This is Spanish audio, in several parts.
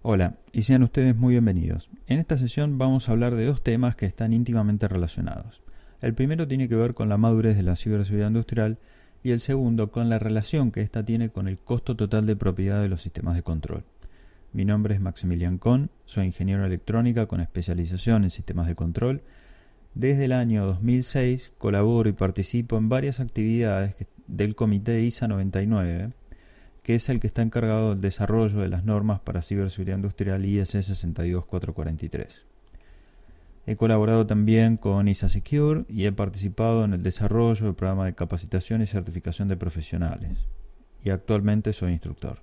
Hola, y sean ustedes muy bienvenidos. En esta sesión vamos a hablar de dos temas que están íntimamente relacionados. El primero tiene que ver con la madurez de la ciberseguridad industrial y el segundo con la relación que ésta tiene con el costo total de propiedad de los sistemas de control. Mi nombre es Maximilian Kohn, soy ingeniero en electrónica con especialización en sistemas de control. Desde el año 2006 colaboro y participo en varias actividades del Comité ISA 99, que es el que está encargado del desarrollo de las normas para ciberseguridad industrial ISO 62443. He colaborado también con ISA Secure y he participado en el desarrollo del programa de capacitación y certificación de profesionales. Y actualmente soy instructor.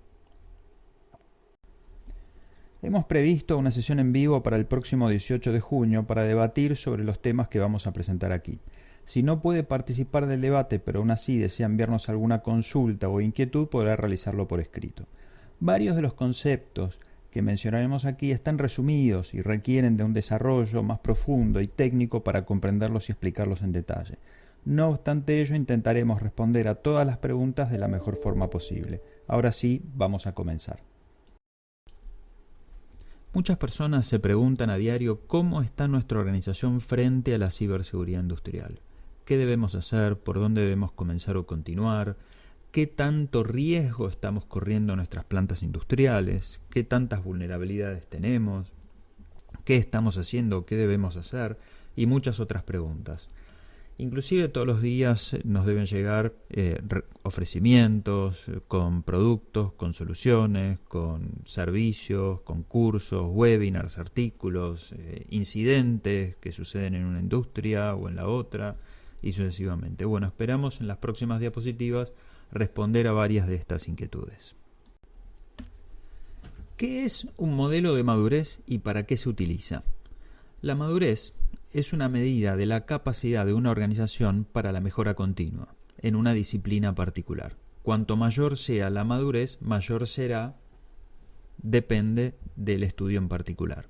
Hemos previsto una sesión en vivo para el próximo 18 de junio para debatir sobre los temas que vamos a presentar aquí. Si no puede participar del debate, pero aún así desea enviarnos alguna consulta o inquietud, podrá realizarlo por escrito. Varios de los conceptos que mencionaremos aquí están resumidos y requieren de un desarrollo más profundo y técnico para comprenderlos y explicarlos en detalle. No obstante ello, intentaremos responder a todas las preguntas de la mejor forma posible. Ahora sí, vamos a comenzar. Muchas personas se preguntan a diario cómo está nuestra organización frente a la ciberseguridad industrial. ¿Qué debemos hacer? ¿Por dónde debemos comenzar o continuar? ¿Qué tanto riesgo estamos corriendo en nuestras plantas industriales? ¿Qué tantas vulnerabilidades tenemos? ¿Qué estamos haciendo? ¿Qué debemos hacer? Y muchas otras preguntas. Inclusive todos los días nos deben llegar ofrecimientos con productos, con soluciones, con servicios, con cursos, webinars, artículos, incidentes que suceden en una industria o en la otra y sucesivamente. Bueno, esperamos en las próximas diapositivas responder a varias de estas inquietudes. ¿Qué es un modelo de madurez y para qué se utiliza? La madurez es una medida de la capacidad de una organización para la mejora continua, en una disciplina particular. Cuanto mayor sea la madurez, mayor será, depende del estudio en particular.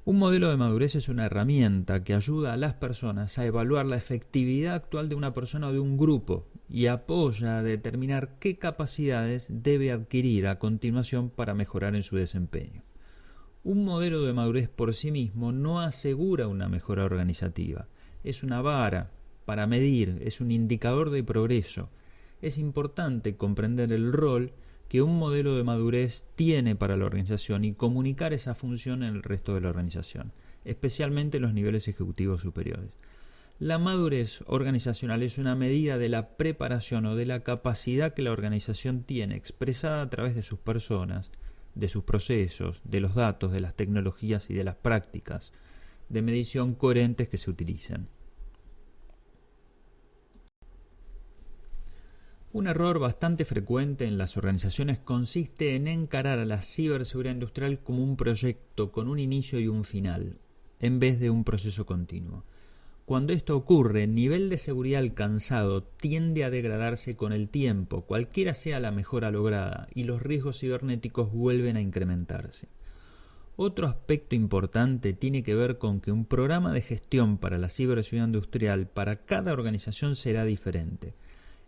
Un modelo de madurez es una herramienta que ayuda a las personas a evaluar la efectividad actual de una persona o de un grupo y apoya a determinar qué capacidades debe adquirir a continuación para mejorar en su desempeño. Un modelo de madurez por sí mismo no asegura una mejora organizativa. Es una vara para medir, es un indicador de progreso. Es importante comprender el rol que un modelo de madurez tiene para la organización y comunicar esa función en el resto de la organización, especialmente en los niveles ejecutivos superiores. La madurez organizacional es una medida de la preparación o de la capacidad que la organización tiene expresada a través de sus personas, de sus procesos, de los datos, de las tecnologías y de las prácticas de medición coherentes que se utilizan. Un error bastante frecuente en las organizaciones consiste en encarar a la ciberseguridad industrial como un proyecto con un inicio y un final, en vez de un proceso continuo. Cuando esto ocurre, el nivel de seguridad alcanzado tiende a degradarse con el tiempo, cualquiera sea la mejora lograda, y los riesgos cibernéticos vuelven a incrementarse. Otro aspecto importante tiene que ver con que un programa de gestión para la ciberseguridad industrial para cada organización será diferente.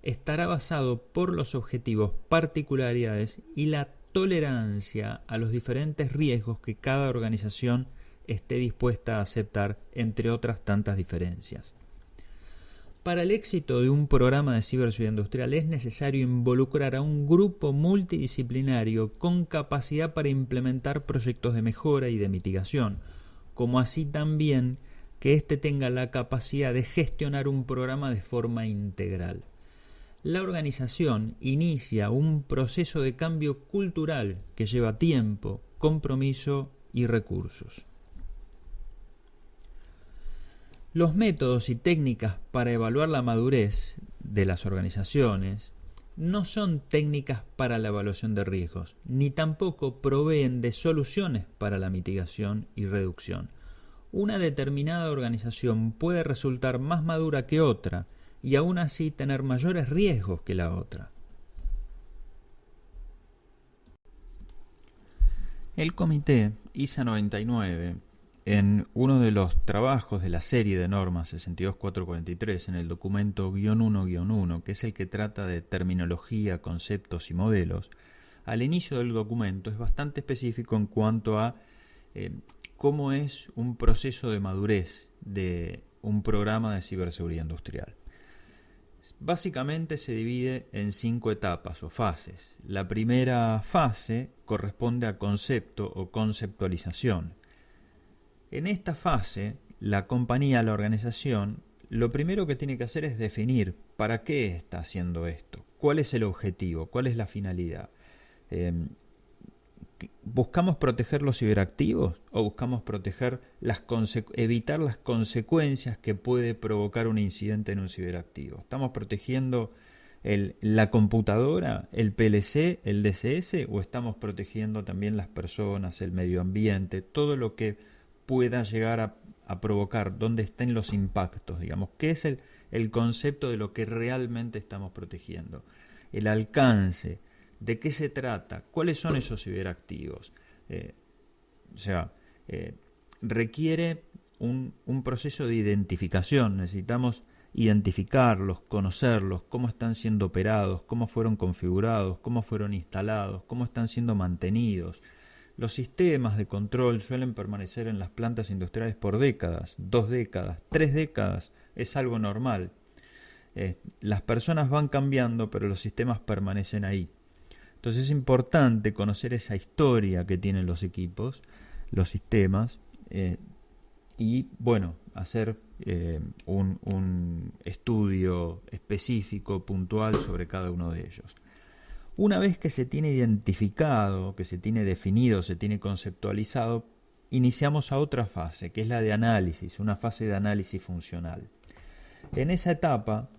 Estará basado por los objetivos, particularidades y la tolerancia a los diferentes riesgos que cada organización esté dispuesta a aceptar, entre otras tantas diferencias. Para el éxito de un programa de ciberseguridad industrial es necesario involucrar a un grupo multidisciplinario con capacidad para implementar proyectos de mejora y de mitigación, como así también que éste tenga la capacidad de gestionar un programa de forma integral. La organización inicia un proceso de cambio cultural que lleva tiempo, compromiso y recursos. Los métodos y técnicas para evaluar la madurez de las organizaciones no son técnicas para la evaluación de riesgos, ni tampoco proveen de soluciones para la mitigación y reducción. Una determinada organización puede resultar más madura que otra y aún así tener mayores riesgos que la otra. El comité ISA 99, en uno de los trabajos de la serie de normas 62443, en el documento -1-1, que es el que trata de terminología, conceptos y modelos, al inicio del documento es bastante específico en cuanto a cómo es un proceso de madurez de un programa de ciberseguridad industrial. Básicamente se divide en 5 etapas o fases. La primera fase corresponde a concepto o conceptualización. En esta fase, la compañía, la organización, lo primero que tiene que hacer es definir para qué está haciendo esto, cuál es el objetivo, cuál es la finalidad. ¿Buscamos proteger los ciberactivos o buscamos proteger evitar las consecuencias que puede provocar un incidente en un ciberactivo? ¿Estamos protegiendo la computadora, el PLC, el DCS, o estamos protegiendo también las personas, el medio ambiente, todo lo que pueda llegar a provocar, dónde estén los impactos, digamos? ¿Qué es el concepto de lo que realmente estamos protegiendo? El alcance. ¿De qué se trata? ¿Cuáles son esos ciberactivos? Requiere un proceso de identificación. Necesitamos identificarlos, conocerlos, cómo están siendo operados, cómo fueron configurados, cómo fueron instalados, cómo están siendo mantenidos. Los sistemas de control suelen permanecer en las plantas industriales por décadas, 2 décadas, 3 décadas. Es algo normal. Las personas van cambiando, pero los sistemas permanecen ahí. Entonces es importante conocer esa historia que tienen los equipos, los sistemas, y bueno, hacer un estudio específico, puntual sobre cada uno de ellos. Una vez que se tiene identificado, que se tiene definido, se tiene conceptualizado, iniciamos a otra fase, que es la de análisis, una fase de análisis funcional. En esa etapa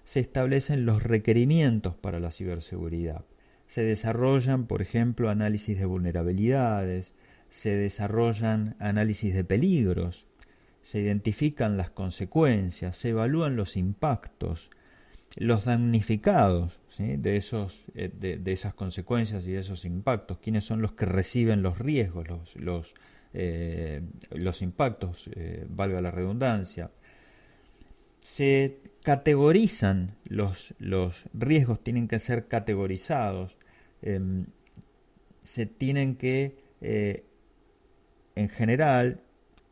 se establecen los requerimientos para la ciberseguridad. Se desarrollan, por ejemplo, análisis de vulnerabilidades, se desarrollan análisis de peligros, se identifican las consecuencias, se evalúan los impactos, los damnificados, ¿sí?, de esas consecuencias y de esos impactos, quiénes son los que reciben los riesgos, los impactos, valga la redundancia. Se categorizan los riesgos, tienen que ser categorizados, se tienen que, en general,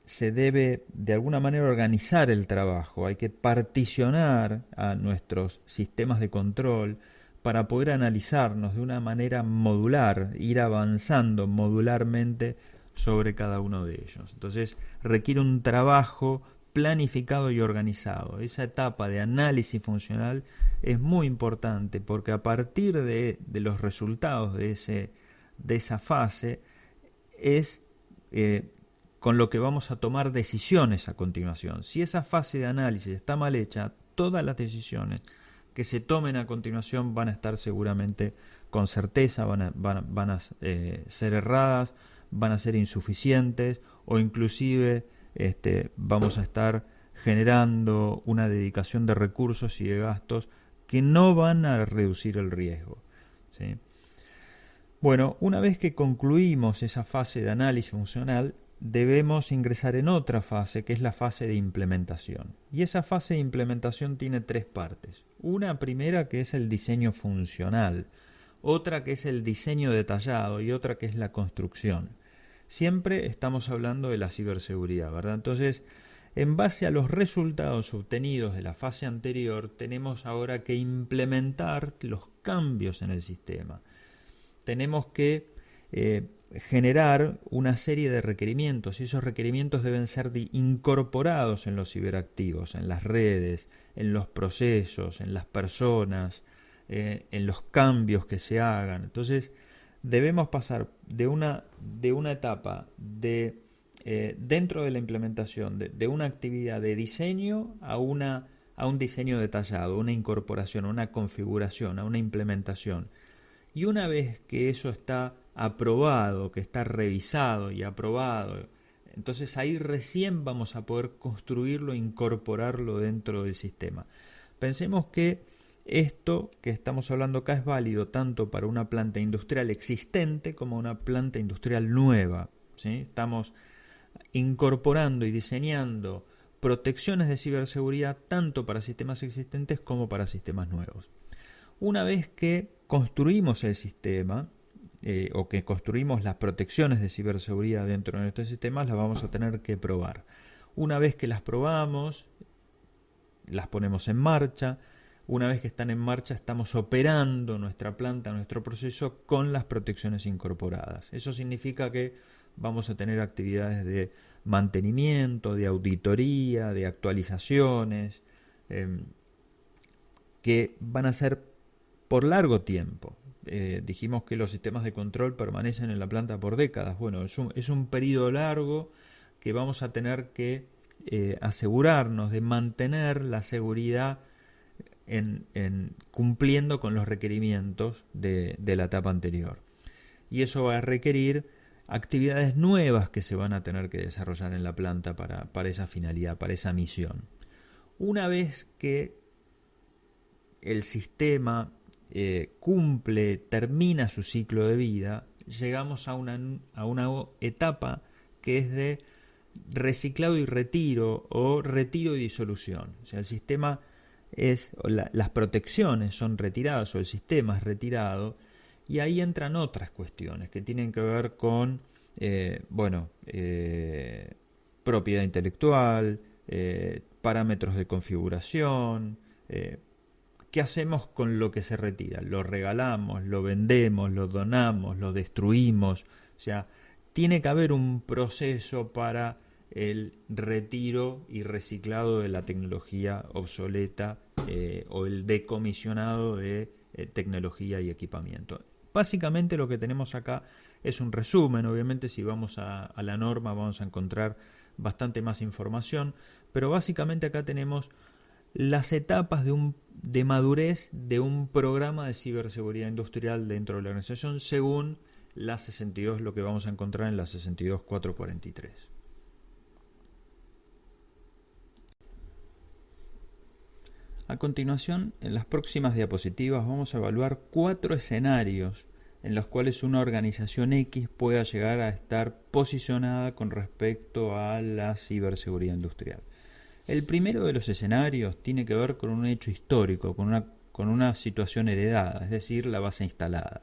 se debe de alguna manera organizar el trabajo, hay que particionar a nuestros sistemas de control para poder analizarnos de una manera modular, ir avanzando modularmente sobre cada uno de ellos. Entonces requiere un trabajo planificado y organizado. Esa etapa de análisis funcional es muy importante porque a partir de los resultados de esa fase es con lo que vamos a tomar decisiones a continuación. Si esa fase de análisis está mal hecha, todas las decisiones que se tomen a continuación van a estar seguramente con certeza, van a ser erradas, van a ser insuficientes o inclusive vamos a estar generando una dedicación de recursos y de gastos que no van a reducir el riesgo, ¿sí? Bueno, una vez que concluimos esa fase de análisis funcional, debemos ingresar en otra fase, que es la fase de implementación. Y esa fase de implementación tiene 3 partes. Una primera que es el diseño funcional, otra que es el diseño detallado y otra que es la construcción. Siempre estamos hablando de la ciberseguridad, ¿verdad? Entonces, en base a los resultados obtenidos de la fase anterior, tenemos ahora que implementar los cambios en el sistema. Tenemos que generar una serie de requerimientos y esos requerimientos deben ser incorporados en los ciberactivos, en las redes, en los procesos, en las personas, en los cambios que se hagan. Entonces, debemos pasar de una etapa dentro de la implementación de una actividad de diseño a un diseño detallado, una incorporación, una configuración, a una implementación. Y una vez que eso está aprobado, que está revisado y aprobado, entonces ahí recién vamos a poder construirlo e incorporarlo dentro del sistema. Pensemos que esto que estamos hablando acá es válido tanto para una planta industrial existente como una planta industrial nueva, ¿sí? Estamos incorporando y diseñando protecciones de ciberseguridad tanto para sistemas existentes como para sistemas nuevos. Una vez que construimos el sistema, o que construimos las protecciones de ciberseguridad dentro de nuestros sistemas, las vamos a tener que probar. Una vez que las probamos, las ponemos en marcha. Una vez que están en marcha, estamos operando nuestra planta, nuestro proceso con las protecciones incorporadas. Eso significa que vamos a tener actividades de mantenimiento, de auditoría, de actualizaciones, que van a ser por largo tiempo. Dijimos que los sistemas de control permanecen en la planta por décadas. Bueno, es un periodo largo que vamos a tener que asegurarnos de mantener la seguridad cumpliendo con los requerimientos de la etapa anterior. Y eso va a requerir actividades nuevas que se van a tener que desarrollar en la planta para esa finalidad, para esa misión. Una vez que el sistema termina su ciclo de vida, llegamos a una etapa que es de reciclado y retiro, o retiro y disolución. O sea, el sistema las protecciones son retiradas, o el sistema es retirado, y ahí entran otras cuestiones que tienen que ver con propiedad intelectual, parámetros de configuración. ¿Qué hacemos con lo que se retira? ¿Lo regalamos, lo vendemos, lo donamos, lo destruimos? O sea, tiene que haber un proceso para el retiro y reciclado de la tecnología obsoleta o el decomisionado de tecnología y equipamiento. Básicamente lo que tenemos acá es un resumen. Obviamente si vamos a la norma vamos a encontrar bastante más información, pero básicamente acá tenemos las etapas de madurez de un programa de ciberseguridad industrial dentro de la organización según la 62, lo que vamos a encontrar en la 62.443. A continuación, en las próximas diapositivas vamos a evaluar 4 escenarios en los cuales una organización X pueda llegar a estar posicionada con respecto a la ciberseguridad industrial. El primero de los escenarios tiene que ver con un hecho histórico, con una situación heredada, es decir, la base instalada.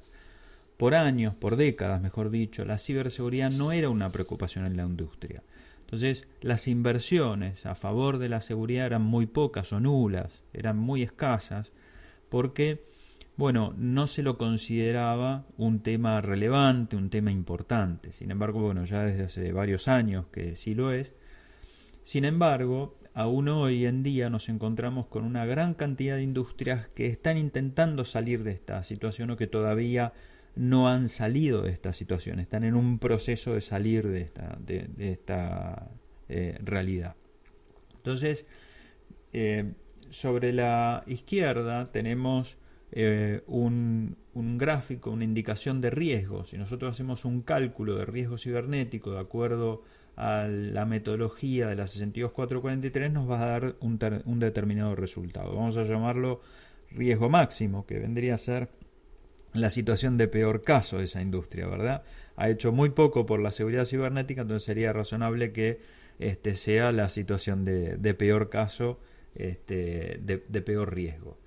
Por años, por décadas, mejor dicho, la ciberseguridad no era una preocupación en la industria. Entonces, las inversiones a favor de la seguridad eran muy pocas o nulas, eran muy escasas, porque, no se lo consideraba un tema relevante, un tema importante. Sin embargo, ya desde hace varios años que sí lo es. Sin embargo, aún hoy en día nos encontramos con una gran cantidad de industrias que están intentando salir de esta situación o que todavía no han salido de esta situación, están en un proceso de salir de esta realidad. Entonces, sobre la izquierda tenemos un gráfico, una indicación de riesgos. Si nosotros hacemos un cálculo de riesgo cibernético de acuerdo a la metodología de la 62.443, nos va a dar un determinado resultado. Vamos a llamarlo riesgo máximo, que vendría a ser la situación de peor caso de esa industria, ¿verdad? Ha hecho muy poco por la seguridad cibernética, entonces sería razonable que sea la situación de peor caso, de peor riesgo.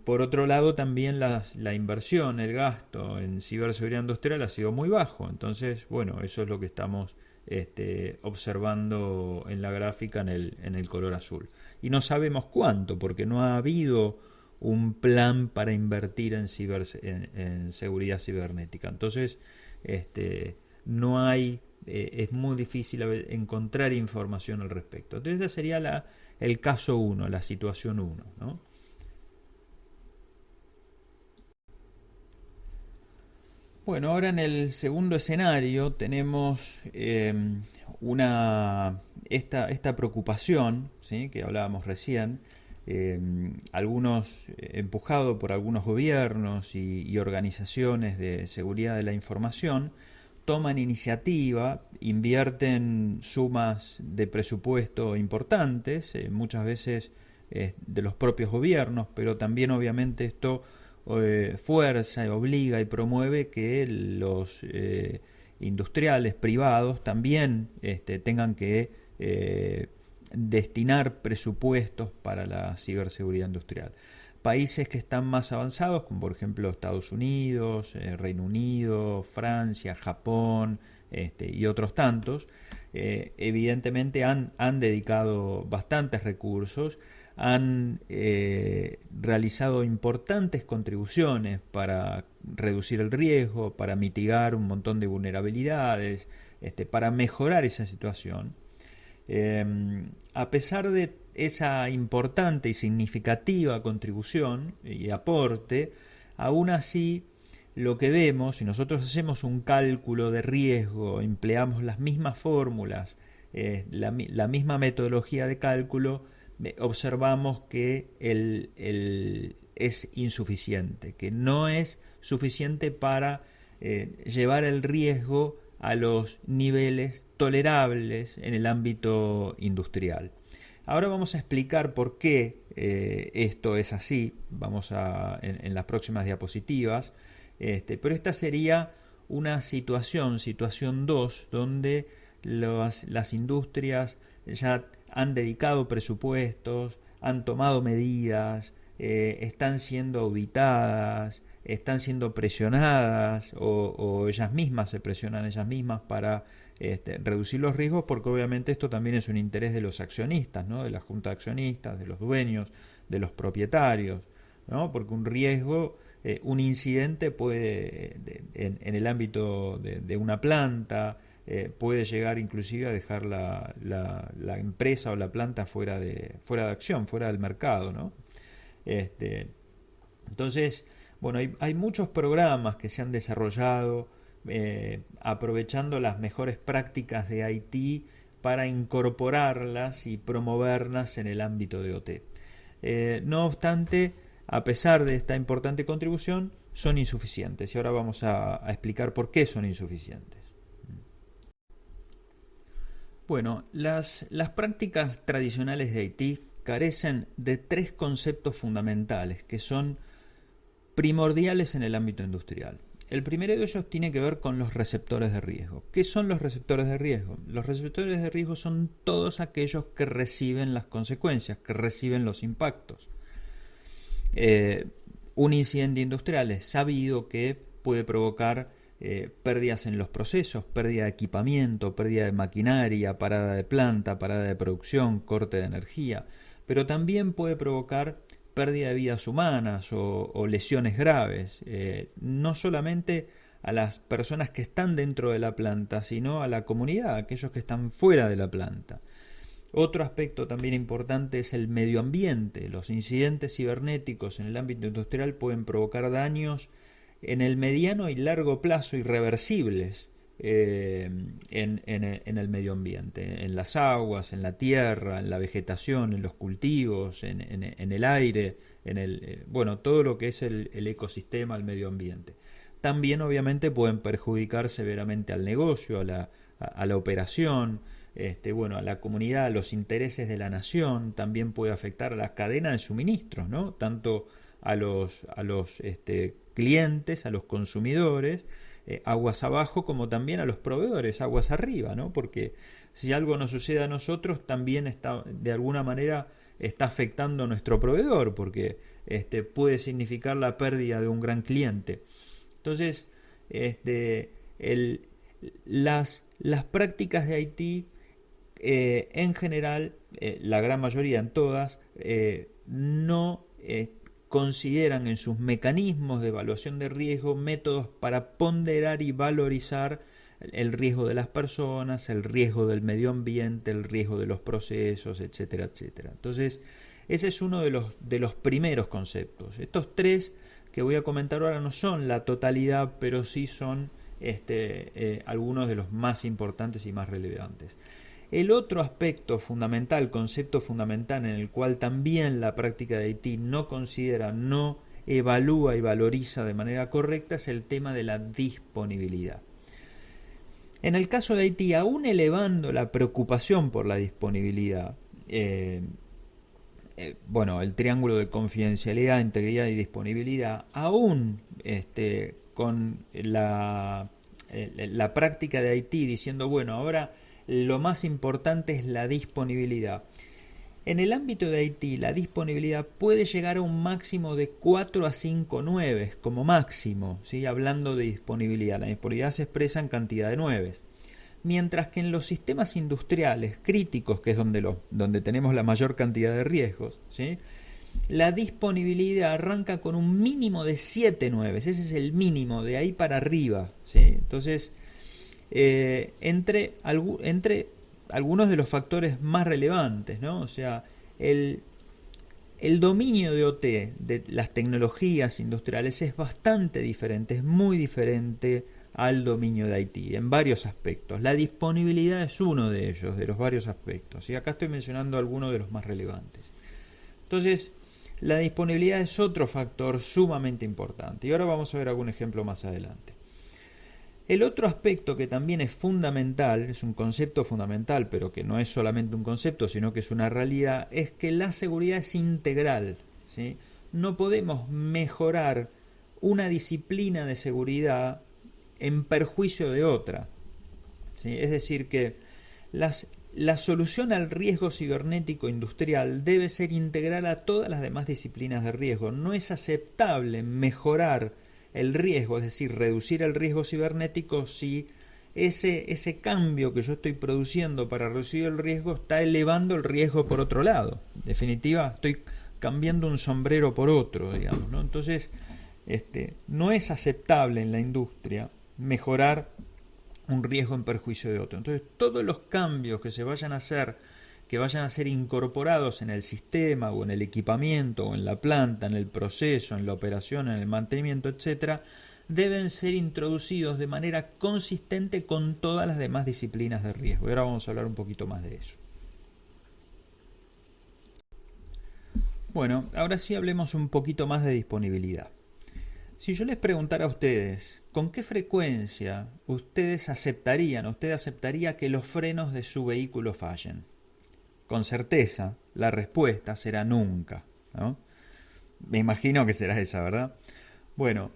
Por otro lado, también la inversión, el gasto en ciberseguridad industrial ha sido muy bajo. Entonces, eso es lo que estamos observando en la gráfica en el color azul. Y no sabemos cuánto, porque no ha habido un plan para invertir en seguridad cibernética. Entonces, no hay, es muy difícil encontrar información al respecto. Entonces, ese sería el caso 1, la situación 1, ¿no? Ahora en el segundo escenario tenemos esta preocupación, ¿sí?, que hablábamos recién. Algunos, empujado por algunos gobiernos y organizaciones de seguridad de la información, toman iniciativa, invierten sumas de presupuesto importantes, muchas veces de los propios gobiernos, pero también obviamente esto fuerza, obliga y promueve que los industriales privados también tengan que destinar presupuestos para la ciberseguridad industrial. países que están más avanzados, como por ejemplo Estados Unidos, Reino Unido, Francia, Japón, y otros tantos, evidentemente han dedicado bastantes recursos, han realizado importantes contribuciones para reducir el riesgo, para mitigar un montón de vulnerabilidades, para mejorar esa situación. A pesar de esa importante y significativa contribución y aporte, aún así lo que vemos, si nosotros hacemos un cálculo de riesgo, empleamos las mismas fórmulas, la misma metodología de cálculo, observamos que es insuficiente, que no es suficiente para llevar el riesgo a los niveles tolerables en el ámbito industrial. Ahora vamos a explicar por qué esto es así, en las próximas diapositivas, pero esta sería una situación 2, donde las industrias ya han dedicado presupuestos, han tomado medidas, están siendo auditadas, están siendo presionadas o ellas mismas se presionan ellas mismas para reducir los riesgos, porque obviamente esto también es un interés de los accionistas, ¿no? De la junta de accionistas, de los dueños, de los propietarios, ¿no? Porque un riesgo, un incidente puede, en el ámbito de una planta, puede llegar inclusive a dejar la empresa o la planta fuera de acción, fuera del mercado, ¿no? Entonces, bueno, hay muchos programas que se han desarrollado aprovechando las mejores prácticas de IT para incorporarlas y promoverlas en el ámbito de OT. No obstante, a pesar de esta importante contribución, son insuficientes, y ahora vamos a explicar por qué son insuficientes. Bueno, las prácticas tradicionales de IT carecen de 3 conceptos fundamentales que son primordiales en el ámbito industrial. El primero de ellos tiene que ver con los receptores de riesgo. ¿Qué son los receptores de riesgo? Los receptores de riesgo son todos aquellos que reciben las consecuencias, que reciben los impactos. Un incidente industrial es sabido que puede provocar pérdidas en los procesos, pérdida de equipamiento, pérdida de maquinaria, parada de planta, parada de producción, corte de energía, pero también puede provocar pérdida de vidas humanas o lesiones graves, no solamente a las personas que están dentro de la planta, sino a la comunidad, a aquellos que están fuera de la planta. Otro aspecto también importante es el medio ambiente. Los incidentes cibernéticos en el ámbito industrial pueden provocar daños en el mediano y largo plazo irreversibles en el medio ambiente, en las aguas, en la tierra, en la vegetación, en los cultivos, en el aire, bueno, todo lo que es el ecosistema, el medio ambiente. También obviamente pueden perjudicar severamente al negocio, a la operación, bueno, a la comunidad, a los intereses de la nación. También puede afectar a la cadena de suministros, ¿no? Tanto a los clientes, a los consumidores, aguas abajo, como también a los proveedores, aguas arriba, ¿no? Porque si algo nos sucede a nosotros, también de alguna manera está afectando a nuestro proveedor, porque puede significar la pérdida de un gran cliente. Entonces, las prácticas de IT, en general, la gran mayoría, en todas, no consideran en sus mecanismos de evaluación de riesgo métodos para ponderar y valorizar el riesgo de las personas, el riesgo del medio ambiente, el riesgo de los procesos, etcétera, etcétera. Entonces, ese es uno de los primeros conceptos. Estos 3 que voy a comentar ahora no son la totalidad, pero sí son algunos de los más importantes y más relevantes. El otro aspecto fundamental, concepto fundamental en el cual también la práctica de IT no considera, no evalúa y valoriza de manera correcta, es el tema de la disponibilidad. En el caso de IT, aún elevando la preocupación por la disponibilidad, bueno, el triángulo de confidencialidad, integridad y disponibilidad, aún con la práctica de IT diciendo, bueno, ahora lo más importante es la disponibilidad. En el ámbito de Haití, la disponibilidad puede llegar a un máximo de 4 a 5 nueves como máximo, ¿sí? Hablando de disponibilidad. La disponibilidad se expresa en cantidad de nueves. Mientras que en los sistemas industriales críticos, que es donde tenemos la mayor cantidad de riesgos, ¿sí? La disponibilidad arranca con un mínimo de 7 nueves. Ese es el mínimo, de ahí para arriba, ¿sí? Entonces, entre algunos de los factores más relevantes, ¿no? O sea, el dominio de OT, de las tecnologías industriales, es bastante diferente, es muy diferente al dominio de Haití, en varios aspectos. La disponibilidad es uno de ellos, de los varios aspectos. Y acá estoy mencionando algunos de los más relevantes. Entonces, la disponibilidad es otro factor sumamente importante. Y ahora vamos a ver algún ejemplo más adelante. El otro aspecto que también es fundamental, es un concepto fundamental, pero que no es solamente un concepto, sino que es una realidad, es que la seguridad es integral, ¿sí? No podemos mejorar una disciplina de seguridad en perjuicio de otra, ¿sí? Es decir, que la solución al riesgo cibernético industrial debe ser integral a todas las demás disciplinas de riesgo. No es aceptable mejorar el riesgo, es decir, reducir el riesgo cibernético si ese cambio que yo estoy produciendo para reducir el riesgo está elevando el riesgo por otro lado. En definitiva, estoy cambiando un sombrero por otro, digamos, ¿no? Entonces, no es aceptable en la industria mejorar un riesgo en perjuicio de otro. Entonces, todos los cambios que vayan a ser incorporados en el sistema o en el equipamiento o en la planta, en el proceso, en la operación, en el mantenimiento, etcétera, deben ser introducidos de manera consistente con todas las demás disciplinas de riesgo. Y ahora vamos a hablar un poquito más de eso. Bueno, ahora sí hablemos un poquito más de disponibilidad. Si yo les preguntara a ustedes, ¿con qué frecuencia usted aceptaría que los frenos de su vehículo fallen? Con certeza, la respuesta será nunca, ¿no? Me imagino que será esa, ¿verdad? Bueno,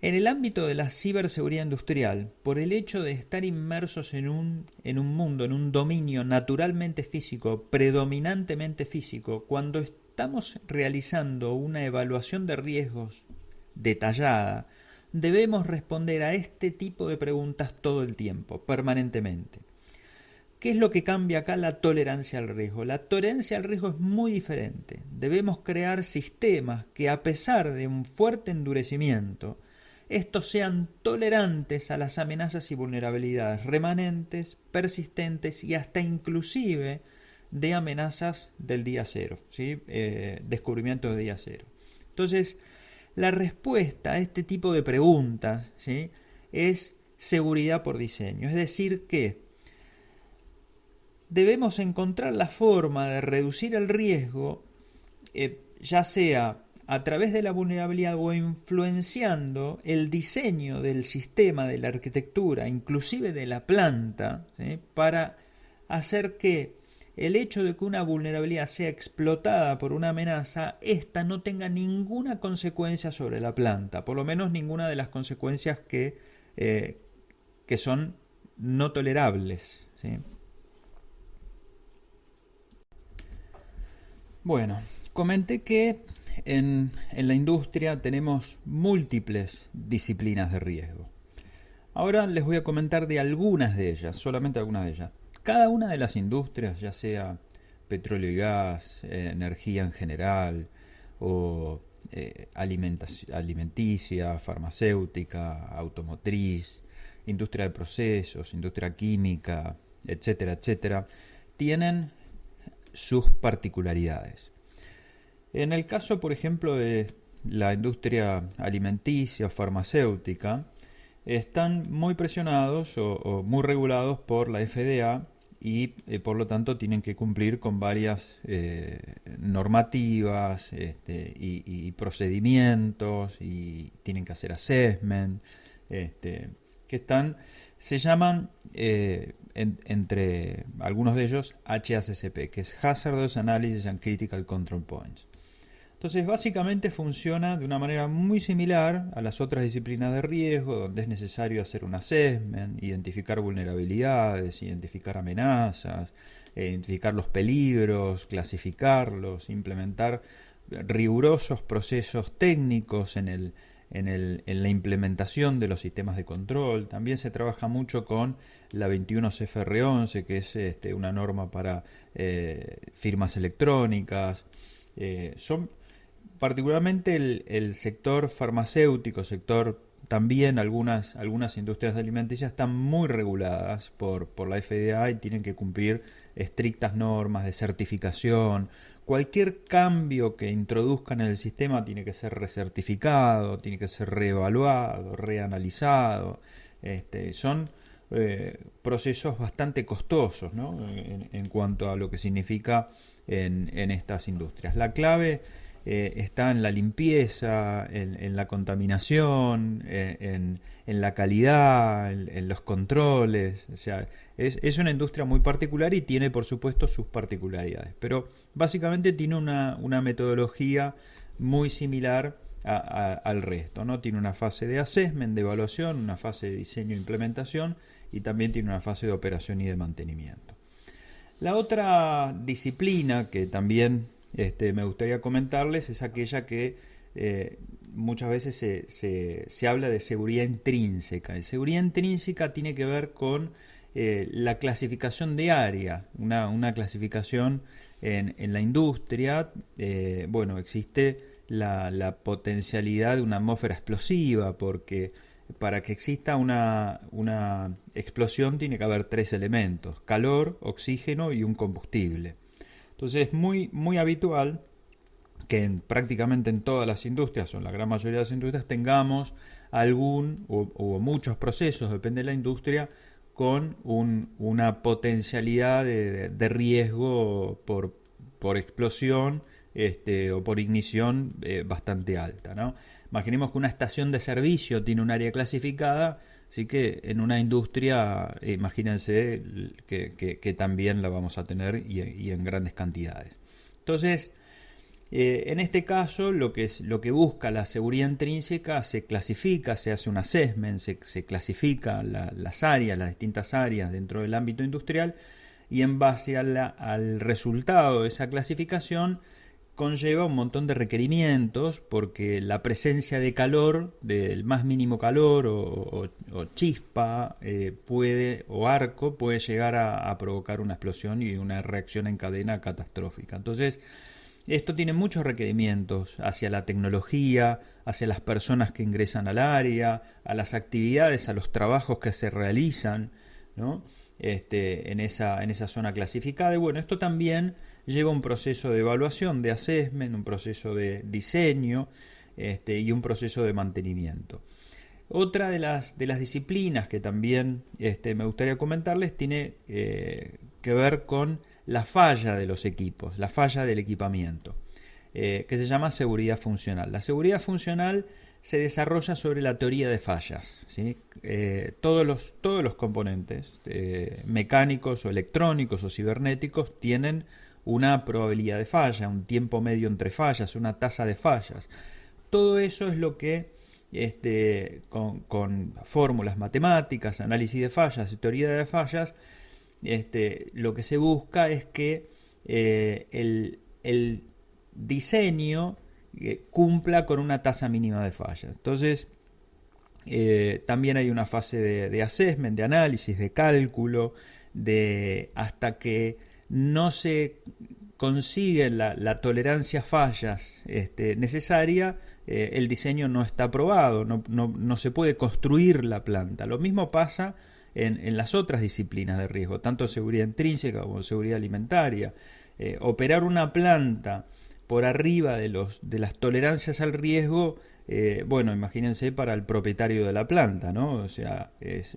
en el ámbito de la ciberseguridad industrial, por el hecho de estar inmersos en un mundo, en un dominio naturalmente físico, predominantemente físico, cuando estamos realizando una evaluación de riesgos detallada, debemos responder a este tipo de preguntas todo el tiempo, permanentemente. ¿Qué es lo que cambia acá? La tolerancia al riesgo. La tolerancia al riesgo es muy diferente. Debemos crear sistemas que, a pesar de un fuerte endurecimiento, estos sean tolerantes a las amenazas y vulnerabilidades remanentes, persistentes y hasta inclusive de amenazas del día cero, ¿sí? Descubrimientos de día cero. Entonces, la respuesta a este tipo de preguntas, ¿sí?, es seguridad por diseño. Es decir, que debemos encontrar la forma de reducir el riesgo, ya sea a través de la vulnerabilidad o influenciando el diseño del sistema, de la arquitectura, inclusive de la planta, ¿sí?, para hacer que el hecho de que una vulnerabilidad sea explotada por una amenaza, ésta no tenga ninguna consecuencia sobre la planta, por lo menos ninguna de las consecuencias que son no tolerables, ¿sí? Bueno, comenté que en la industria tenemos múltiples disciplinas de riesgo. Ahora les voy a comentar de algunas de ellas, solamente algunas de ellas. Cada una de las industrias, ya sea petróleo y gas, energía en general, o alimenticia, farmacéutica, automotriz, industria de procesos, industria química, etcétera, etcétera, tienen sus particularidades. En el caso, por ejemplo, de la industria alimenticia o farmacéutica, están muy presionados o muy regulados por la FDA y por lo tanto tienen que cumplir con varias normativas y procedimientos, y tienen que hacer assessment, se llaman entre algunos de ellos HACCP, que es Hazardous Analysis and Critical Control Points. Entonces, básicamente funciona de una manera muy similar a las otras disciplinas de riesgo, donde es necesario hacer un assessment, identificar vulnerabilidades, identificar amenazas, identificar los peligros, clasificarlos, implementar rigurosos procesos técnicos en la implementación de los sistemas de control. También se trabaja mucho con la 21 CFR11, que es una norma para firmas electrónicas. Son particularmente el sector farmacéutico, también algunas industrias alimenticias están muy reguladas por la FDA y tienen que cumplir estrictas normas de certificación. Cualquier cambio que introduzcan en el sistema tiene que ser recertificado, tiene que ser reevaluado, reanalizado. Son procesos bastante costosos, ¿no? en cuanto a lo que significa en estas industrias. La clave está en la limpieza, en la contaminación, en la calidad, en los controles. O sea, es una industria muy particular y tiene, por supuesto, sus particularidades. Pero básicamente tiene una metodología muy similar al resto, ¿no? Tiene una fase de assessment, de evaluación, una fase de diseño e implementación y también tiene una fase de operación y de mantenimiento. La otra disciplina que también me gustaría comentarles es aquella que muchas veces se habla de seguridad intrínseca. Y seguridad intrínseca tiene que ver con la clasificación de área, una clasificación en la industria. Bueno, existe la potencialidad de una atmósfera explosiva, porque para que exista una explosión tiene que haber 3 elementos: calor, oxígeno y un combustible. Entonces es muy habitual que prácticamente en todas las industrias, o en la gran mayoría de las industrias, tengamos algún o muchos procesos, depende de la industria, con una potencialidad de riesgo por explosión o por ignición bastante alta, ¿no? Imaginemos que una estación de servicio tiene un área clasificada, así que en una industria, imagínense que también la vamos a tener y en grandes cantidades. Entonces, en este caso, lo que busca la seguridad intrínseca, se clasifica, se hace un assessment, se clasifica las áreas, las distintas áreas dentro del ámbito industrial, y en base al resultado de esa clasificación conlleva un montón de requerimientos, porque la presencia de calor, del más mínimo calor o chispa o arco, puede llegar a provocar una explosión y una reacción en cadena catastrófica. Entonces, esto tiene muchos requerimientos hacia la tecnología, hacia las personas que ingresan al área, a las actividades, a los trabajos que se realizan, ¿no? en esa zona clasificada. Y bueno, esto también lleva un proceso de evaluación, de assessment, un proceso de diseño y un proceso de mantenimiento. Otra de las disciplinas que también me gustaría comentarles tiene que ver con la falla de los equipos, la falla del equipamiento, que se llama seguridad funcional. La seguridad funcional se desarrolla sobre la teoría de fallas, ¿sí? Todos los componentes mecánicos o electrónicos o cibernéticos tienen una probabilidad de falla, un tiempo medio entre fallas, una tasa de fallas. Todo eso es lo que con fórmulas matemáticas, análisis de fallas y teoría de fallas, lo que se busca es que el diseño cumpla con una tasa mínima de fallas. Entonces, también hay una fase de assessment, de análisis, de cálculo, hasta que no se consigue la tolerancia a fallas necesaria, el diseño no está aprobado, no se puede construir la planta. Lo mismo pasa en las otras disciplinas de riesgo, tanto seguridad intrínseca como seguridad alimentaria. Operar una planta por arriba de las tolerancias al riesgo, bueno, imagínense para el propietario de la planta, ¿no? O sea, es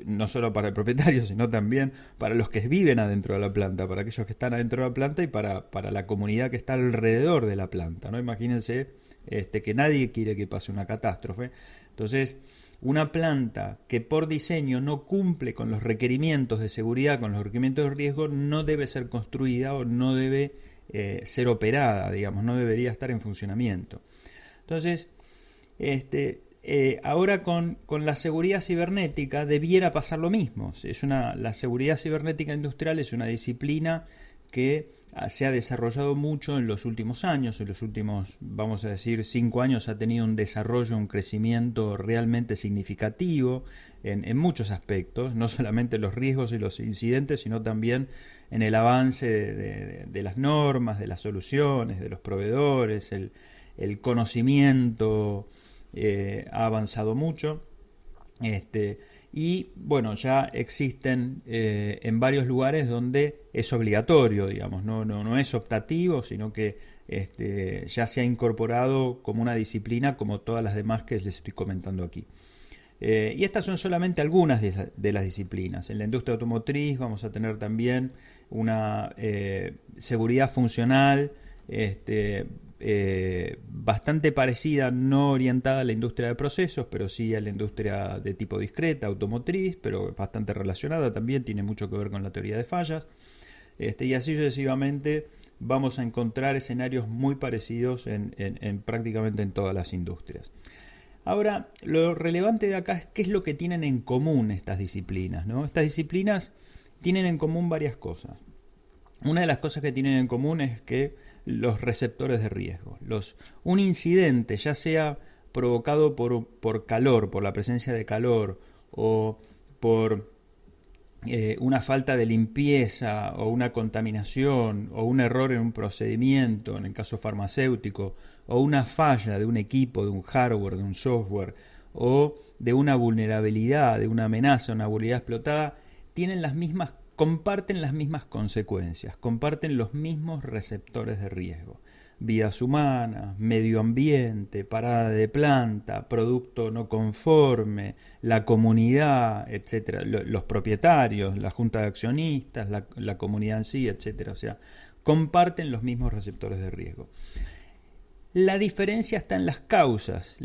no solo para el propietario, sino también para los que viven adentro de la planta, para aquellos que están adentro de la planta y para la comunidad que está alrededor de la planta, ¿no? Imagínense que nadie quiere que pase una catástrofe. Entonces, una planta que por diseño no cumple con los requerimientos de seguridad, con los requerimientos de riesgo, no debe ser construida o no debe ser operada, digamos, no debería estar en funcionamiento. Entonces, ahora con la seguridad cibernética debiera pasar lo mismo. La seguridad cibernética industrial es una disciplina que se ha desarrollado mucho en los últimos años. En los últimos, vamos a decir, 5 años ha tenido un desarrollo, un crecimiento realmente significativo en muchos aspectos, no solamente los riesgos y los incidentes, sino también en el avance de las normas, de las soluciones, de los proveedores, el conocimiento ha avanzado mucho. Y bueno, ya existen en varios lugares donde es obligatorio, digamos, no es optativo, sino que ya se ha incorporado como una disciplina como todas las demás que les estoy comentando aquí. Y estas son solamente algunas de las disciplinas. En la industria automotriz vamos a tener también una seguridad funcional bastante parecida, no orientada a la industria de procesos, pero sí a la industria de tipo discreta, automotriz, pero bastante relacionada también, tiene mucho que ver con la teoría de fallas. Y así sucesivamente vamos a encontrar escenarios muy parecidos en prácticamente en todas las industrias. Ahora, lo relevante de acá es qué es lo que tienen en común estas disciplinas, ¿no? Estas disciplinas tienen en común varias cosas. Una de las cosas que tienen en común es que los receptores de riesgo, un incidente, ya sea provocado por calor, por la presencia de calor, o por una falta de limpieza, o una contaminación, o un error en un procedimiento, en el caso farmacéutico, o una falla de un equipo, de un hardware, de un software, o de una vulnerabilidad, de una amenaza, una vulnerabilidad explotada, comparten las mismas consecuencias, comparten los mismos receptores de riesgo. Vidas humanas, medio ambiente, parada de planta, producto no conforme, la comunidad, etcétera, los propietarios, la junta de accionistas, la comunidad en sí, etcétera. O sea, comparten los mismos receptores de riesgo. La diferencia está en las causas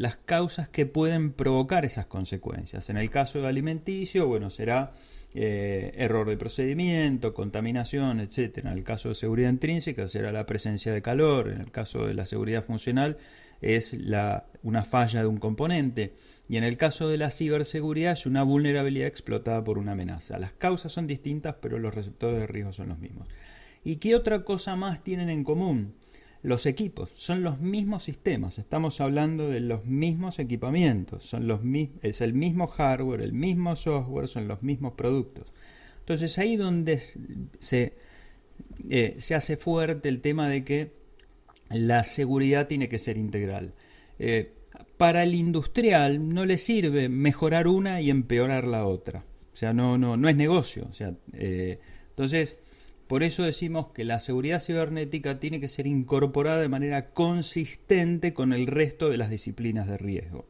que pueden provocar esas consecuencias. En el caso de alimenticio, bueno, será error de procedimiento, contaminación, etcétera. En el caso de seguridad intrínseca será la presencia de calor. En el caso de la seguridad funcional es una falla de un componente. Y en el caso de la ciberseguridad es una vulnerabilidad explotada por una amenaza. Las causas son distintas, pero los receptores de riesgo son los mismos. ¿Y qué otra cosa más tienen en común? Los equipos son los mismos sistemas, estamos hablando de los mismos equipamientos, es el mismo hardware, el mismo software, son los mismos productos. Entonces ahí donde se hace fuerte el tema de que la seguridad tiene que ser integral. Para el industrial no le sirve mejorar una y empeorar la otra, o sea, no es negocio. O sea, entonces, por eso decimos que la seguridad cibernética tiene que ser incorporada de manera consistente con el resto de las disciplinas de riesgo.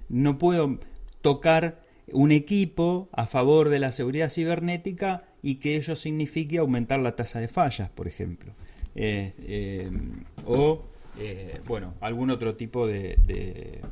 No puedo tocar un equipo a favor de la seguridad cibernética y que ello signifique aumentar la tasa de fallas, por ejemplo. Bueno, algún otro tipo de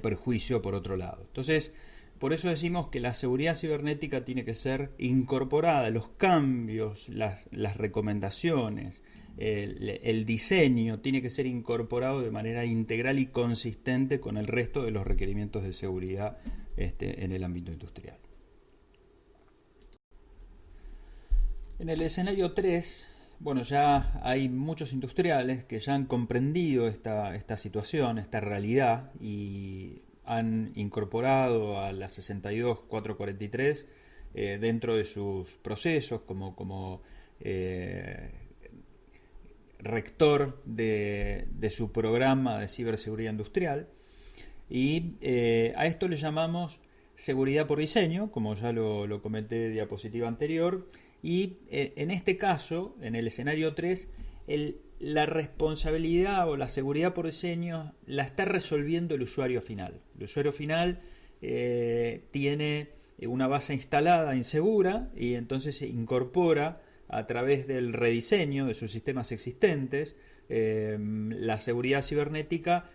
perjuicio por otro lado. Entonces, por eso decimos que la seguridad cibernética tiene que ser incorporada, los cambios, las recomendaciones, el diseño tiene que ser incorporado de manera integral y consistente con el resto de los requerimientos de seguridad en el ámbito industrial. En el escenario 3, bueno, ya hay muchos industriales que ya han comprendido esta situación, esta realidad, y han incorporado a la 62443 dentro de sus procesos como rector de su programa de ciberseguridad industrial, y a esto le llamamos seguridad por diseño, como ya lo comenté en diapositiva anterior, y en este caso, en el escenario 3, la responsabilidad o la seguridad por diseño la está resolviendo el usuario final. El usuario final tiene una base instalada insegura y entonces se incorpora a través del rediseño de sus sistemas existentes la seguridad cibernética,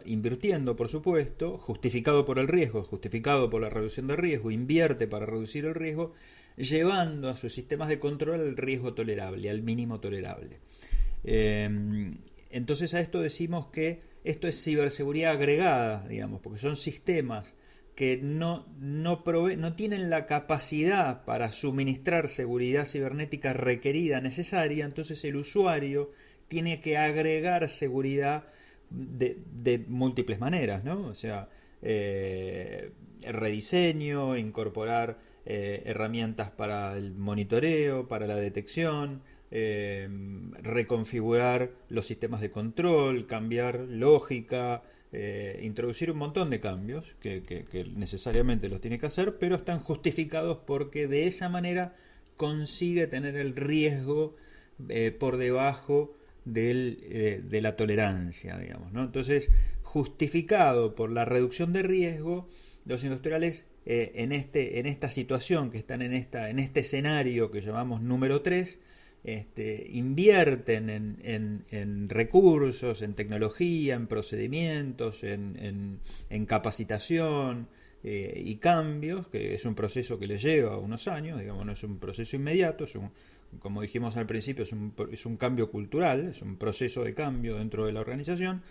invirtiendo, por supuesto, justificado por el riesgo, justificado por la reducción de riesgo, invierte para reducir el riesgo, llevando a sus sistemas de control al riesgo tolerable, al mínimo tolerable. Entonces a esto decimos que esto es ciberseguridad agregada, digamos, porque son sistemas que no tienen la capacidad para suministrar seguridad cibernética requerida, necesaria, entonces el usuario tiene que agregar seguridad de múltiples maneras, ¿no? O sea, rediseño, incorporar herramientas para el monitoreo, para la detección, reconfigurar los sistemas de control, cambiar lógica, introducir un montón de cambios que necesariamente los tiene que hacer, pero están justificados porque de esa manera consigue tener el riesgo por debajo de la tolerancia, digamos, ¿no? Entonces, justificado por la reducción de riesgo, los industriales en esta situación que están en este escenario que llamamos número 3, invierten en recursos, en tecnología, en procedimientos, en capacitación y cambios, que es un proceso que les lleva unos años, digamos, no es un proceso inmediato, como dijimos al principio, es un cambio cultural, es un proceso de cambio dentro de la organización.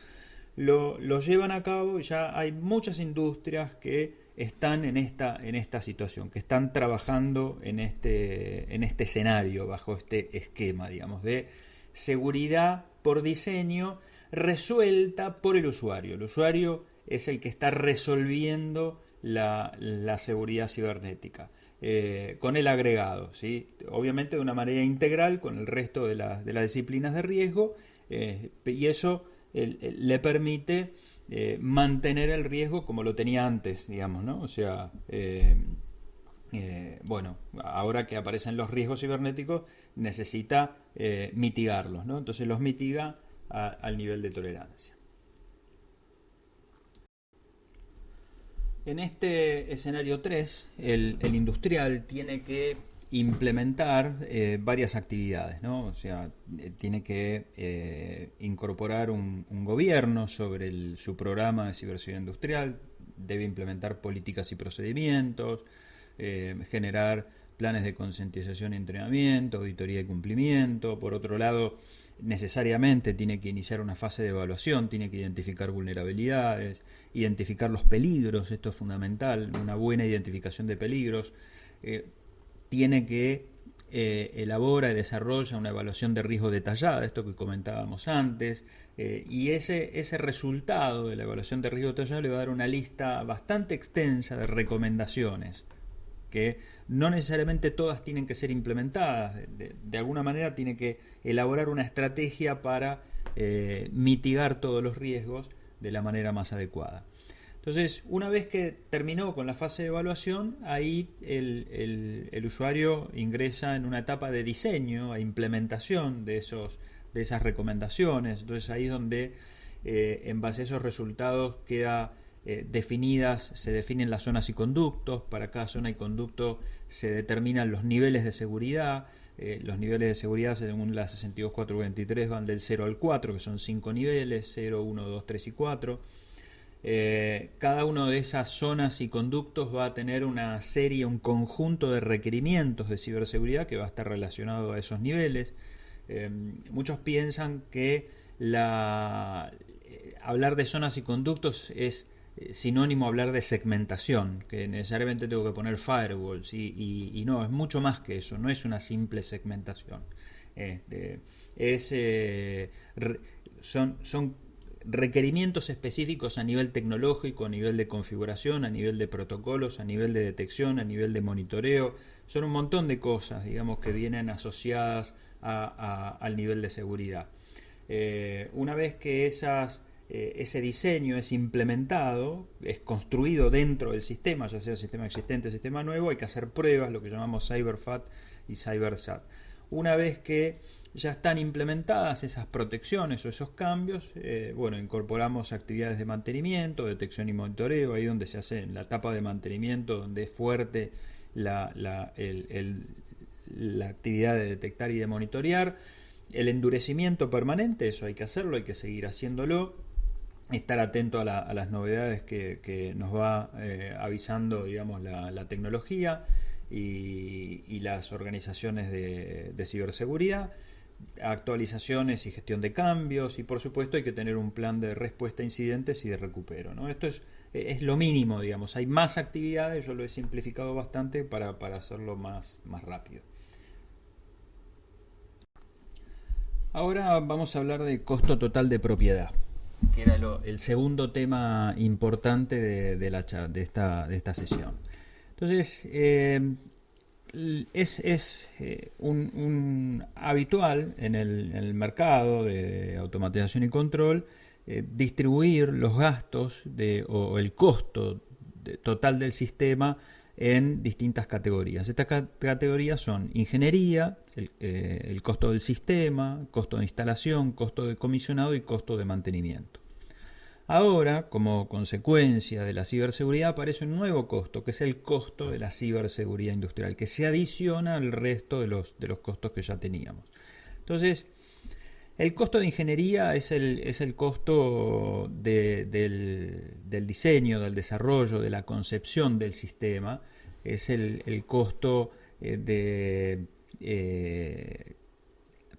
Lo llevan a cabo y ya hay muchas industrias que están en esta situación, que están trabajando en este escenario, bajo este esquema, digamos, de seguridad por diseño resuelta por el usuario. El usuario es el que está resolviendo la seguridad cibernética, con el agregado, ¿sí? Obviamente de una manera integral con el resto de las disciplinas de riesgo, y eso le permite mantener el riesgo como lo tenía antes, digamos, ¿no? O sea, bueno, ahora que aparecen los riesgos cibernéticos, necesita mitigarlos, ¿no? Entonces los mitiga al nivel de tolerancia. En este escenario 3, el industrial tiene que implementar varias actividades, ¿no? O sea, tiene que incorporar un gobierno sobre su programa de ciberseguridad industrial, debe implementar políticas y procedimientos, generar planes de concientización y entrenamiento, auditoría y cumplimiento. Por otro lado, necesariamente tiene que iniciar una fase de evaluación, tiene que identificar vulnerabilidades, identificar los peligros, esto es fundamental, una buena identificación de peligros. Tiene que elabora y desarrolla una evaluación de riesgo detallada, esto que comentábamos antes, y ese resultado de la evaluación de riesgo detallada le va a dar una lista bastante extensa de recomendaciones, que no necesariamente todas tienen que ser implementadas, de alguna manera tiene que elaborar una estrategia para mitigar todos los riesgos de la manera más adecuada. Entonces, una vez que terminó con la fase de evaluación, ahí el usuario ingresa en una etapa de diseño e implementación de esas recomendaciones. Entonces, ahí es donde en base a esos resultados se definen las zonas y conductos. Para cada zona y conducto se determinan los niveles de seguridad. Los niveles de seguridad, según la 62423, van del 0 al 4, que son 5 niveles: 0, 1, 2, 3 y 4. Cada una de esas zonas y conductos va a tener una serie, un conjunto de requerimientos de ciberseguridad que va a estar relacionado a esos niveles. Muchos piensan que hablar de zonas y conductos es sinónimo a hablar de segmentación, que necesariamente tengo que poner firewalls, y no, es mucho más que eso, no es una simple segmentación. Son requerimientos específicos a nivel tecnológico, a nivel de configuración, a nivel de protocolos, a nivel de detección, a nivel de monitoreo. Son un montón de cosas, digamos, que vienen asociadas al nivel de seguridad. Una vez que ese diseño es implementado, es construido dentro del sistema, ya sea sistema existente o sistema nuevo, hay que hacer pruebas, lo que llamamos CyberFAT y CyberSat. Una vez que ya están implementadas esas protecciones o esos cambios, incorporamos actividades de mantenimiento, detección y monitoreo, ahí donde se hace en la etapa de mantenimiento, donde es fuerte la actividad de detectar y de monitorear. El endurecimiento permanente, eso hay que hacerlo, hay que seguir haciéndolo, estar atento a las novedades que nos va avisando, digamos, la tecnología. y las organizaciones de ciberseguridad, actualizaciones y gestión de cambios, y por supuesto hay que tener un plan de respuesta a incidentes y de recupero, ¿no? Esto es lo mínimo, digamos. Hay más actividades, yo lo he simplificado bastante para hacerlo más rápido. Ahora vamos a hablar de costo total de propiedad, que era el segundo tema importante de esta sesión. Entonces, es un habitual en el mercado de automatización y control distribuir los gastos o el costo total del sistema en distintas categorías. Estas categorías son ingeniería, el costo del sistema, costo de instalación, costo de comisionado y costo de mantenimiento. Ahora, como consecuencia de la ciberseguridad, aparece un nuevo costo, que es el costo de la ciberseguridad industrial, que se adiciona al resto de los costos que ya teníamos. Entonces, el costo de ingeniería es el costo del diseño, del desarrollo, de la concepción del sistema. Es el costo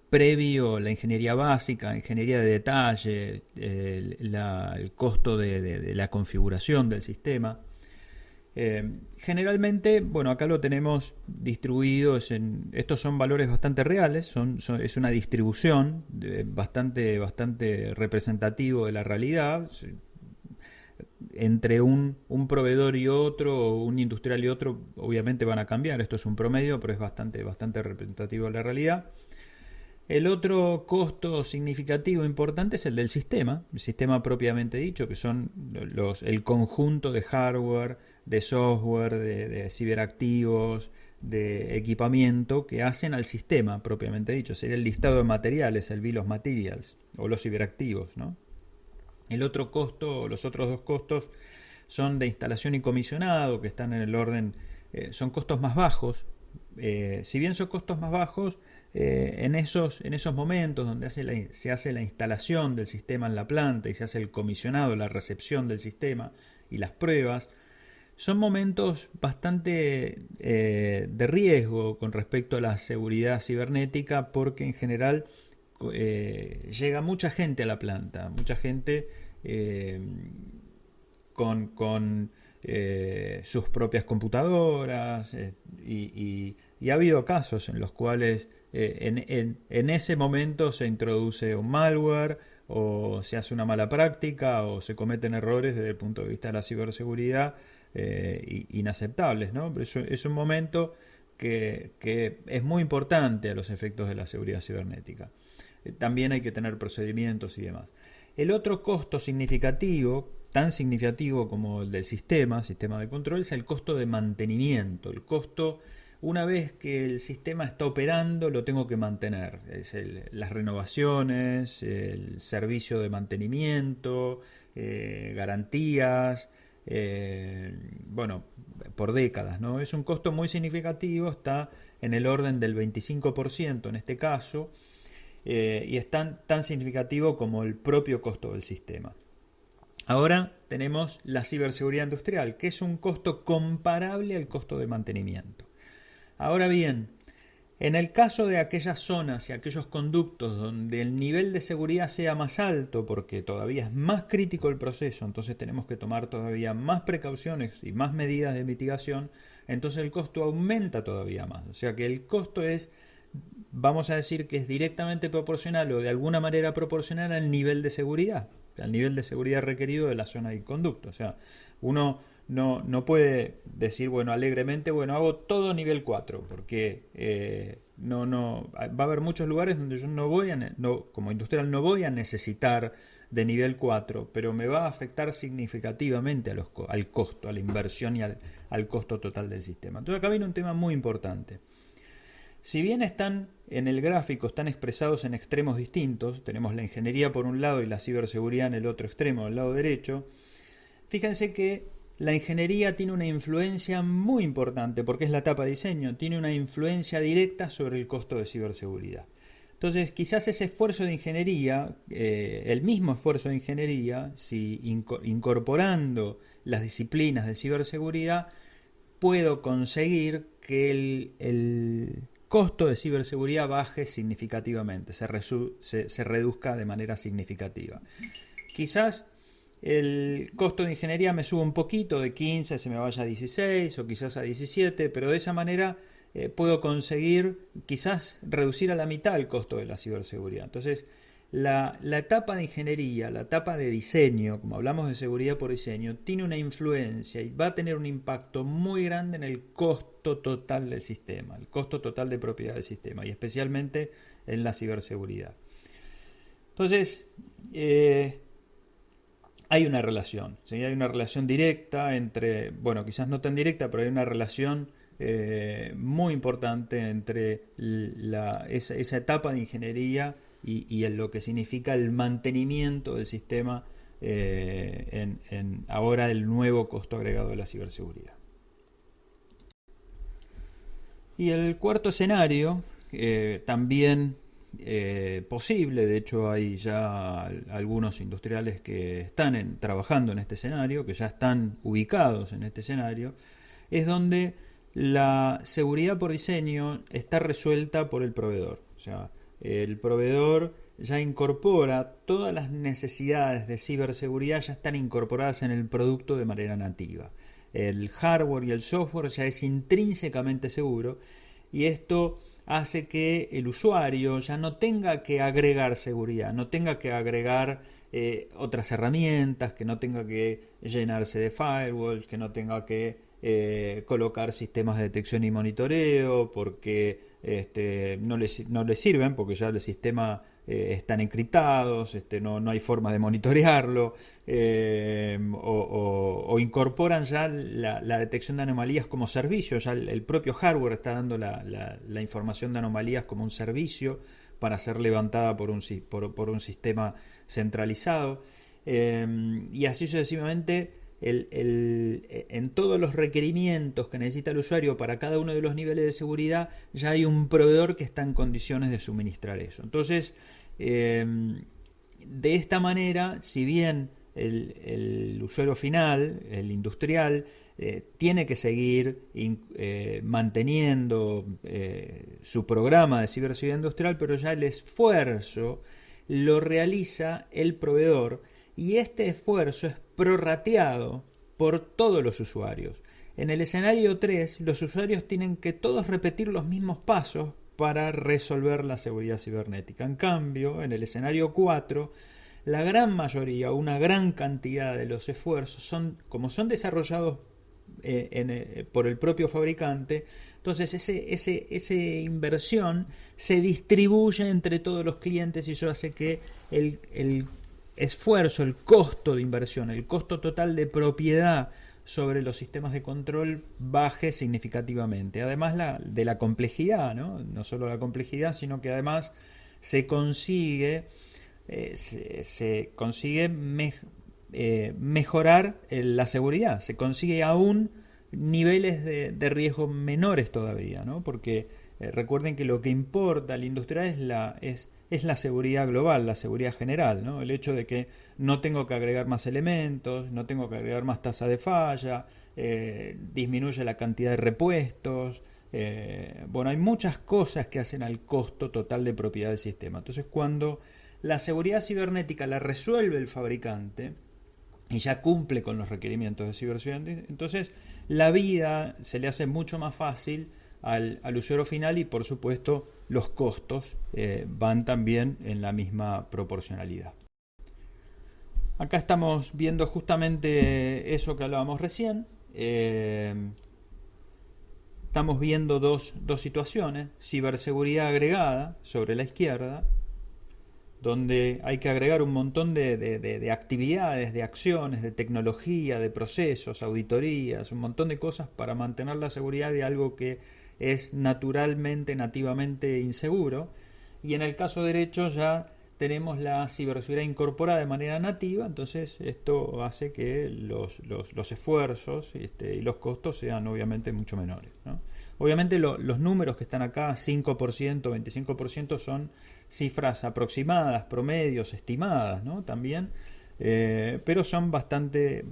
previo a la ingeniería básica, ingeniería de detalle, el costo de la configuración del sistema. Generalmente, bueno, acá lo tenemos distribuido, estos son valores bastante reales, es una distribución bastante representativo de la realidad. Entre un proveedor y otro, o un industrial y otro, obviamente van a cambiar. Esto es un promedio, pero es bastante representativo de la realidad. El otro costo significativo importante es el del sistema, el sistema propiamente dicho, que son el conjunto de hardware, de software, de ciberactivos, de equipamiento que hacen al sistema propiamente dicho. Sería el listado de materiales, el bill of materials, o los ciberactivos, ¿no? El otro costo, los otros dos costos son de instalación y comisionado, que están en el orden, son costos más bajos. Si bien son costos más bajos, en esos momentos donde se hace la instalación del sistema en la planta y se hace el comisionado, la recepción del sistema y las pruebas, son momentos bastante de riesgo con respecto a la seguridad cibernética, porque en general llega mucha gente a la planta, mucha gente con sus propias computadoras, y ha habido casos en los cuales en ese momento se introduce un malware, o se hace una mala práctica, o se cometen errores desde el punto de vista de la ciberseguridad inaceptables, ¿no? Pero eso es un momento que es muy importante a los efectos de la seguridad cibernética. También hay que tener procedimientos y demás. El otro costo significativo, tan significativo como el del sistema de control, es el costo de mantenimiento. El costo, una vez que el sistema está operando, lo tengo que mantener. Es las renovaciones, el servicio de mantenimiento, garantías, bueno, por décadas, ¿no? Es un costo muy significativo, está en el orden del 25% en este caso, y es tan significativo como el propio costo del sistema. Ahora tenemos la ciberseguridad industrial, que es un costo comparable al costo de mantenimiento. Ahora bien, en el caso de aquellas zonas y aquellos conductos donde el nivel de seguridad sea más alto, porque todavía es más crítico el proceso, entonces tenemos que tomar todavía más precauciones y más medidas de mitigación, entonces el costo aumenta todavía más. O sea que el costo es, vamos a decir que es directamente proporcional, o de alguna manera proporcional al nivel de seguridad requerido de la zona y conducto. O sea, uno no puede decir, bueno, alegremente, bueno, hago todo nivel 4, porque va a haber muchos lugares donde yo como industrial no voy a necesitar de nivel 4, pero me va a afectar significativamente al costo, a la inversión y al costo total del sistema. Entonces acá viene un tema muy importante. Si bien están en el gráfico, están expresados en extremos distintos, tenemos la ingeniería por un lado y la ciberseguridad en el otro extremo, del lado derecho, fíjense que la ingeniería tiene una influencia muy importante, porque es la etapa de diseño, tiene una influencia directa sobre el costo de ciberseguridad. Entonces, quizás ese esfuerzo de ingeniería, el mismo esfuerzo de ingeniería, si incorporando las disciplinas de ciberseguridad, puedo conseguir que el costo de ciberseguridad baje significativamente, se reduzca de manera significativa. Quizás el costo de ingeniería me suba un poquito, de 15 se me vaya a 16 o quizás a 17, pero de esa manera puedo conseguir quizás reducir a la mitad el costo de la ciberseguridad. Entonces, la etapa de ingeniería, la etapa de diseño, como hablamos de seguridad por diseño, tiene una influencia y va a tener un impacto muy grande en el costo total del sistema, el costo total de propiedad del sistema y especialmente en la ciberseguridad. Entonces, hay una relación, ¿sí? Hay una relación directa entre, bueno, quizás no tan directa, pero hay una relación muy importante entre esa etapa de ingeniería y en lo que significa el mantenimiento del sistema en ahora el nuevo costo agregado de la ciberseguridad. Y el cuarto escenario, también posible, de hecho hay ya algunos industriales que están trabajando en este escenario, que ya están ubicados en este escenario, es donde la seguridad por diseño está resuelta por el proveedor. O sea, el proveedor ya incorpora todas las necesidades de ciberseguridad, ya están incorporadas en el producto de manera nativa. El hardware y el software ya es intrínsecamente seguro y esto hace que el usuario ya no tenga que agregar seguridad, no tenga que agregar otras herramientas, que no tenga que llenarse de firewalls, que no tenga que colocar sistemas de detección y monitoreo porque no les sirven, porque ya el sistema están encriptados, no hay forma de monitorearlo, o incorporan ya la detección de anomalías como servicio. Ya el propio hardware está dando la información de anomalías como un servicio para ser levantada por un sistema centralizado, y así sucesivamente. En todos los requerimientos que necesita el usuario para cada uno de los niveles de seguridad ya hay un proveedor que está en condiciones de suministrar eso. Entonces, de esta manera, si bien el usuario final, el industrial, tiene que seguir manteniendo su programa de ciberseguridad industrial, pero ya el esfuerzo lo realiza el proveedor y este esfuerzo es prorrateado por todos los usuarios. En el escenario 3, los usuarios tienen que todos repetir los mismos pasos para resolver la seguridad cibernética. En cambio, en el escenario 4, la gran mayoría, una gran cantidad de los esfuerzos como son desarrollados por el propio fabricante, entonces esa inversión se distribuye entre todos los clientes y eso hace que el esfuerzo, el costo de inversión, el costo total de propiedad sobre los sistemas de control baje significativamente. Además de la complejidad, no solo la complejidad, sino que además se consigue mejorar la seguridad, se consigue aún niveles de riesgo menores todavía, ¿no? Porque recuerden que lo que importa al industrial es la seguridad global, la seguridad general, ¿no? El hecho de que no tengo que agregar más elementos, no tengo que agregar más tasa de falla, disminuye la cantidad de repuestos. Bueno, hay muchas cosas que hacen al costo total de propiedad del sistema. Entonces, cuando la seguridad cibernética la resuelve el fabricante y ya cumple con los requerimientos de ciberseguridad, entonces la vida se le hace mucho más fácil al usuario final y por supuesto los costos van también en la misma proporcionalidad. Acá estamos viendo justamente eso que hablábamos recién. Estamos viendo dos situaciones: ciberseguridad agregada sobre la izquierda, donde hay que agregar un montón de actividades, de acciones, de tecnología, de procesos, auditorías, un montón de cosas para mantener la seguridad de algo que es nativamente inseguro. Y en el caso derecho ya tenemos la ciberseguridad incorporada de manera nativa, entonces esto hace que los esfuerzos y los costos sean obviamente mucho menores, ¿no? Obviamente los números que están acá, 5%, 25%, son cifras aproximadas, promedios, estimadas, ¿no? También, pero son bastante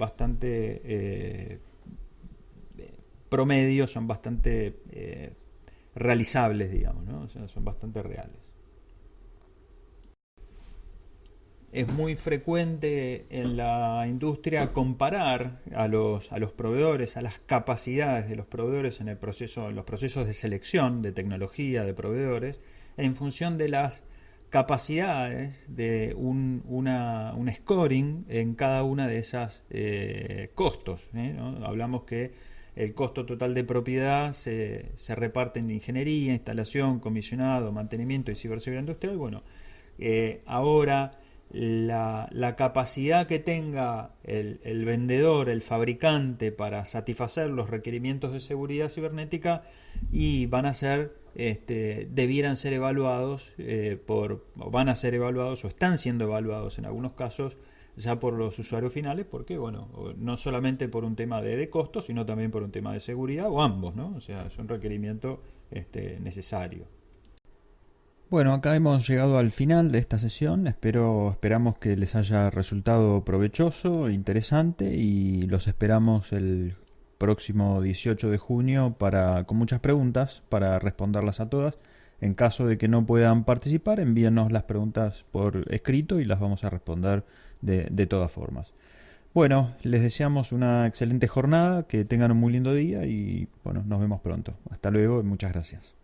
promedio son bastante realizables, digamos, ¿no? O sea, son bastante reales. Es muy frecuente en la industria comparar a los proveedores, a las capacidades de los proveedores en los procesos de selección de tecnología de proveedores, en función de las capacidades de un scoring en cada una de esas costos, ¿no? Hablamos que el costo total de propiedad se reparte en ingeniería, instalación, comisionado, mantenimiento y ciberseguridad industrial. Bueno, ahora la capacidad que tenga el vendedor, el fabricante, para satisfacer los requerimientos de seguridad cibernética, y van a ser, debieran ser evaluados van a ser evaluados o están siendo evaluados en algunos casos ya por los usuarios finales, porque bueno, no solamente por un tema de costos, sino también por un tema de seguridad, o ambos, ¿no? O sea, es un requerimiento necesario. Bueno, acá hemos llegado al final de esta sesión. Esperamos que les haya resultado provechoso e interesante, y los esperamos el próximo 18 de junio con muchas preguntas para responderlas a todas. En caso de que no puedan participar, envíennos las preguntas por escrito y las vamos a responder de todas formas. Bueno, les deseamos una excelente jornada, que tengan un muy lindo día y bueno, nos vemos pronto. Hasta luego y muchas gracias.